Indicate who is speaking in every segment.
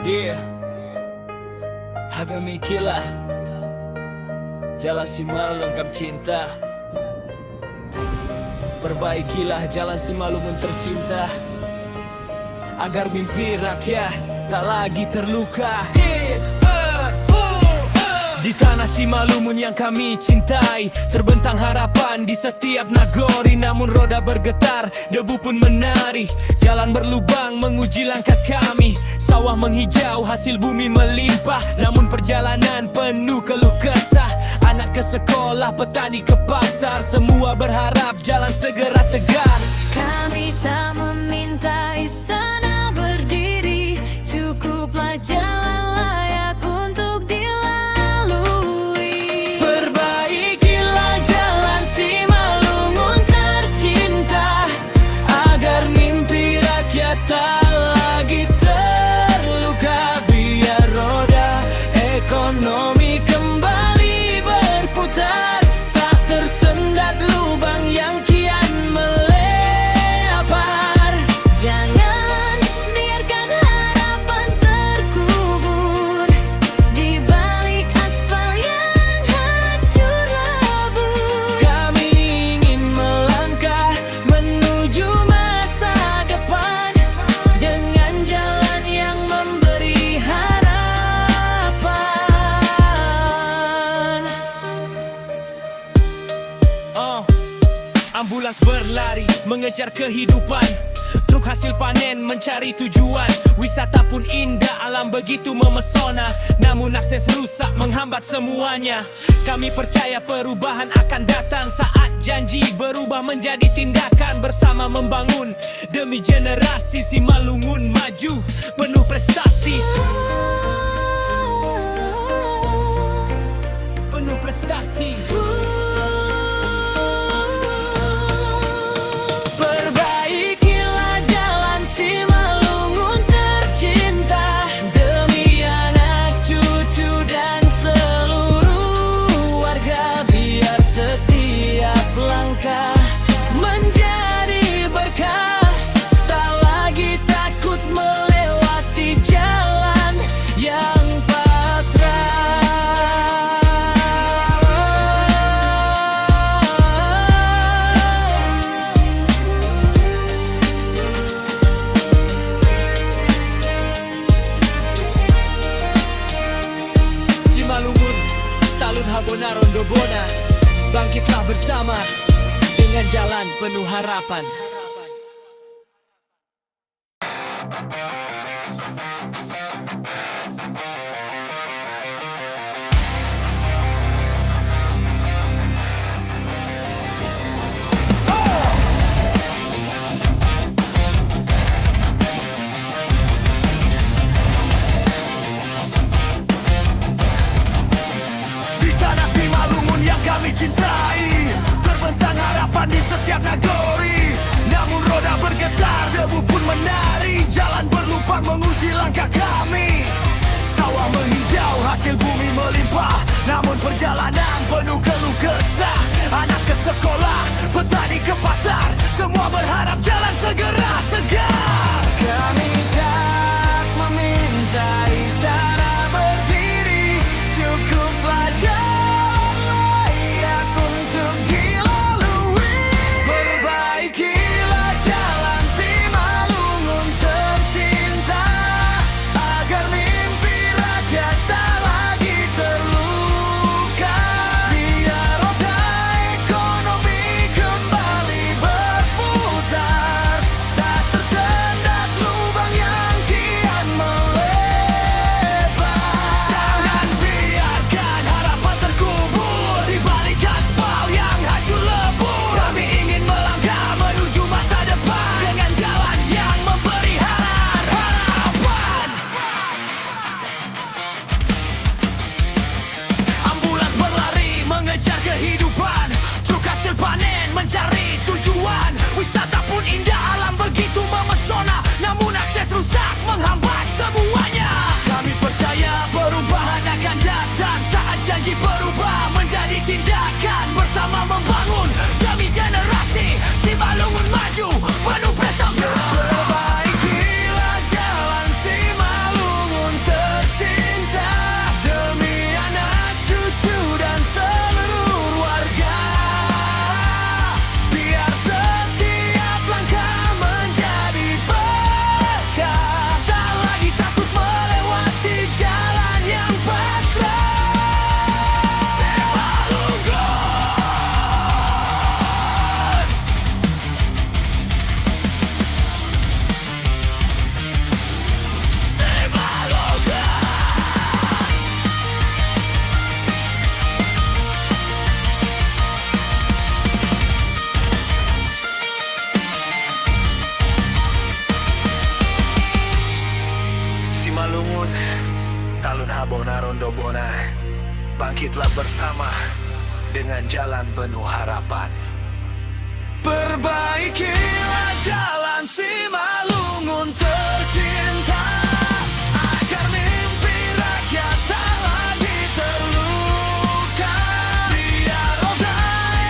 Speaker 1: Dia Hagamikilah jalan Simalungun lengkap cinta. Perbaikilah jalan Simalungun tercinta, agar mimpi rakyat tak lagi terluka. Di tanah Simalungun yang kami cintai, terbentang harapan di setiap nagori. Namun roda bergetar, debu pun menari, jalan berlubang menguji langkah kami. Sawah menghijau, hasil bumi melimpah, namun perjalanan penuh keluh kesah. Anak ke sekolah, petani ke pasar, semua berharap jalan segera tegar.
Speaker 2: Kami tak meminta istana berdiri, cukuplah jalan layak untuk dilalui.
Speaker 1: Perbaikilah jalan Simalungun tercinta, agar mimpi rakyat tak lagi terluka. Biar roda ekonomi kembali berputar, tak tersendat lubang yang kian melebar.
Speaker 2: Jangan biarkan harapan terkubur di balik aspal yang hancur lebur.
Speaker 1: Kami ingin melangkah menuju masa depan dengan jalan yang memberi harapan. Ambulans berlari mengejar kehidupan, truk hasil panen mencari tujuan. Wisata pun indah, alam begitu memesona, namun akses rusak menghambat semuanya. Kami percaya perubahan akan datang saat janji berubah menjadi tindakan. Bersama membangun demi generasi Simalungun maju penuh prestasi. Penuh prestasi. Perbaikilah jalan Simalungun tercinta, demi anak cucu dan seluruh warga. Biar setiap langkah menjadi berkah, tak lagi takut melewati jalan yang pasrah. Simalungun, Talun Habona Rondobona, bangkitlah bersama dengan jalan penuh harapan. Di tanah Simalungun yang kami cintai, terbentang harapan di setiap nagori. Namun roda bergetar, debu pun menari, jalan berlubang menguji langkah kami. Sawah menghijau, hasil bumi melimpah, namun perjalanan penuh keluh kesah. Anak ke sekolah, petani ke pasar, semua berharap jalan segera tegar. Kami tak meminta istana berdiri, cukuplah jalan layak untuk dilalui. Perbaikilah jalan Simalungun tercinta, agar mimpi rakyat tak lagi terluka. Biar roda ekonomi kembali berputar, tak tersendat habona rondo bona, bangkitlah bersama dengan jalan penuh harapan. Perbaikilah jalan Simalungun tercinta, agar mimpi rakyat tak lagi terluka. Biar roda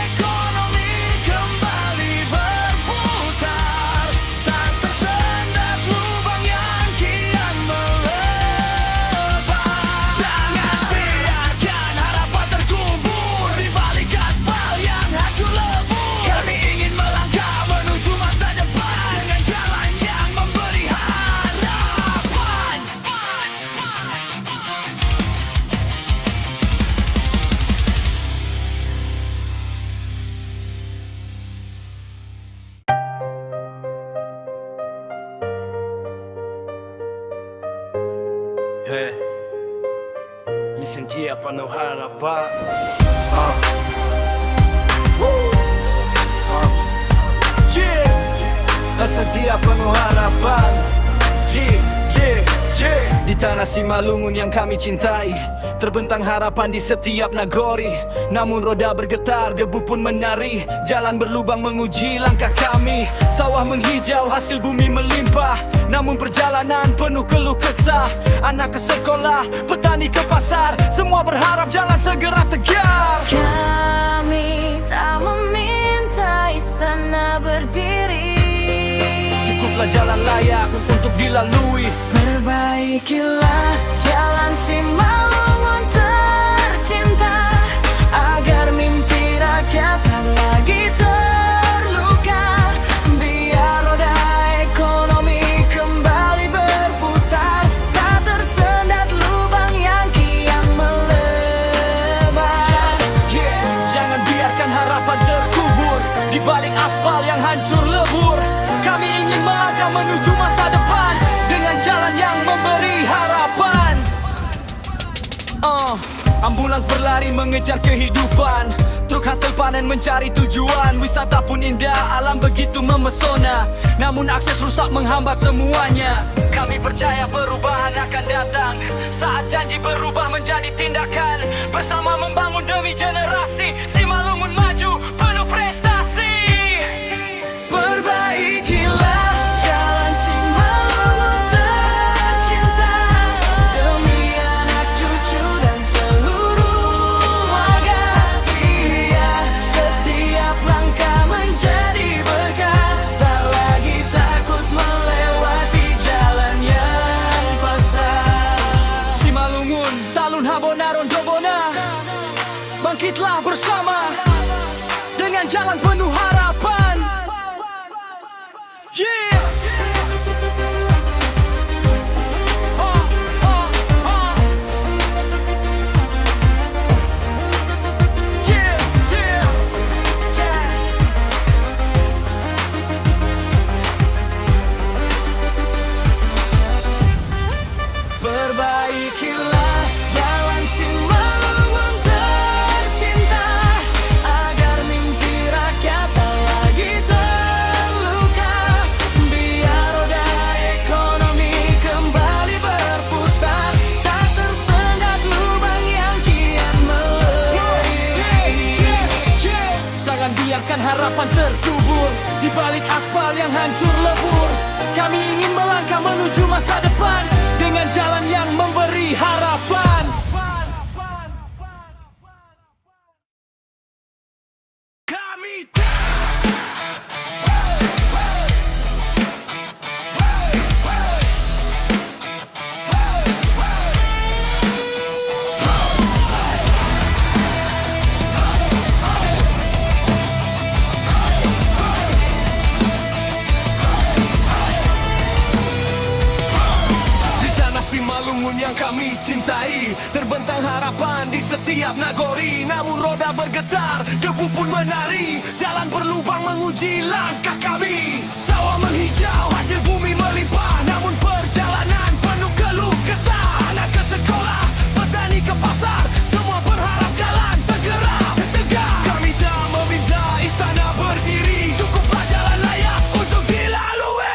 Speaker 1: ekonomi kembali berputar, tak tersendat lubang yang kian melebar. Jangan biarkan harapan terkubur di balik aspal yang hancur lebur. Kami ingin melangkah menuju masa depan dengan jalan yang memberi harapan. Hey, listen dia penuh harapan. Listen dia penuh harapan. Di tanah Simalungun yang kami cintai, terbentang harapan di setiap nagori. Namun roda bergetar, debu pun menari, jalan berlubang menguji langkah kami. Sawah menghijau, hasil bumi melimpah, namun perjalanan penuh keluh kesah. Anak ke sekolah, petani ke pasar, semua berharap jalan segera tegar.
Speaker 2: Kami tak meminta istana berdiri,
Speaker 1: Cukuplah jalan layak untuk dilalui.
Speaker 2: perbaikilah jalan Simalungun tercinta, agar mimpi rakyat tak lagi terluka. Biar roda ekonomi kembali berputar, tak tersendat lubang yang kian melebar.
Speaker 1: Jangan biarkan harapan terkubur di balik aspal yang hancur lebur. Kami ingin melangkah menuju masa depan dengan jalan yang memberi harapan. Ambulans berlari mengejar kehidupan, truk hasil panen mencari tujuan. Wisata pun indah, alam begitu memesona, namun akses rusak menghambat semuanya. Kami percaya perubahan akan datang saat janji berubah menjadi tindakan. Bersama membangun demi generasi, Simalungun maju penuh prestasi. Perbaikilah
Speaker 2: Jalan Simalungun tercinta, demi anak cucu dan seluruh warga. Biar setiap langkah menjadi berkah, tak lagi takut melewati jalan yang pasang.
Speaker 1: Simalungun, talun habona rondo bona, bangkitlah bersama dengan jalan penuh harapan. Yeah.
Speaker 2: Perbaikilah jalan Simalungun tercinta, agar mimpi rakyat tak lagi terluka. Biar roda ekonomi kembali berputar, tak tersendat lubang yang kian melebar.
Speaker 1: Jangan biarkan harapan terkubur di balik aspal yang hancur lebur. Kami ingin melangkah menuju masa depan dengan jalan yang memberi harapan. Kami Simalungun yang kami cintai, terbentang harapan di setiap nagori. Namun roda bergetar, debu pun menari, jalan berlubang menguji langkah kami. Sawah menghijau, hasil bumi melimpah, namun perjalanan penuh keluh kesah. Anak ke sekolah, petani ke pasar, semua berharap jalan segera tegak. Kami tak meminta istana berdiri, cukuplah jalan layak untuk dilalui.